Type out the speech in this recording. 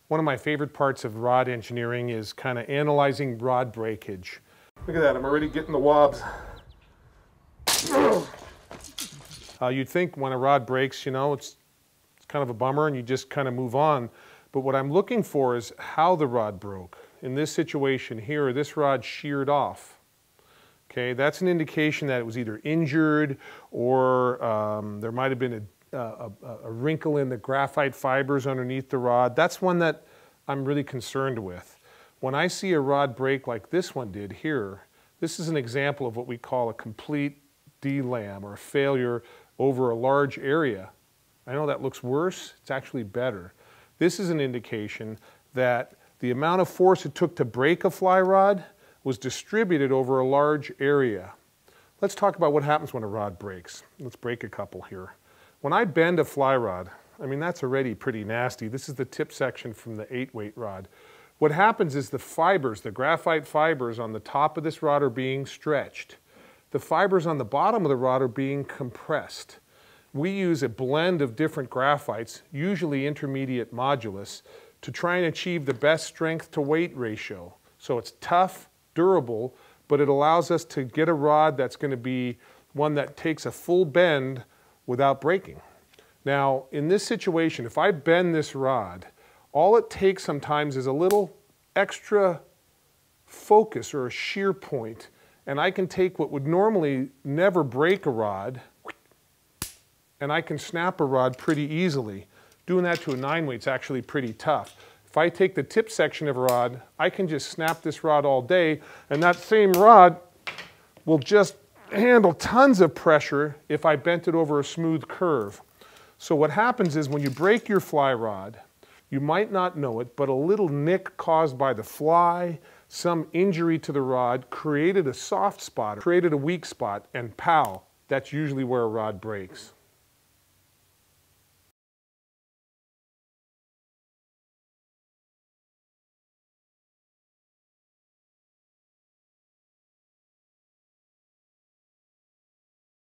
One of my favorite parts of rod engineering is kind of analyzing rod breakage. Look at that, I'm already getting the wobs. You'd think when a rod breaks, you know, it's kind of a bummer and you just kind of move on. But what I'm looking for is how the rod broke. In this situation here, this rod sheared off. Okay, that's an indication that it was either injured or there might have been a wrinkle in the graphite fibers underneath the rod. That's one that I'm really concerned with. When I see a rod break like this one did here, this is an example of what we call a complete delam, or a failure over a large area. I know that looks worse, it's actually better. This is an indication that the amount of force it took to break a fly rod was distributed over a large area. Let's talk about what happens when a rod breaks. Let's break a couple here. When I bend a fly rod, I mean, that's already pretty nasty. This is the tip section from the 8-weight rod. What happens is the fibers, the graphite fibers on the top of this rod are being stretched. The fibers on the bottom of the rod are being compressed. We use a blend of different graphites, usually intermediate modulus, to try and achieve the best strength to weight ratio. So it's tough, durable, but it allows us to get a rod that's going to be one that takes a full bend without breaking. Now, in this situation, if I bend this rod, all it takes sometimes is a little extra focus or a shear point, and I can take what would normally never break a rod, and I can snap a rod pretty easily. Doing that to a 9-weight is actually pretty tough. If I take the tip section of a rod, I can just snap this rod all day, and that same rod will just handle tons of pressure if I bent it over a smooth curve. So what happens is when you break your fly rod, you might not know it, but a little nick caused by the fly, some injury to the rod, created a soft spot, created a weak spot, and pow, that's usually where a rod breaks.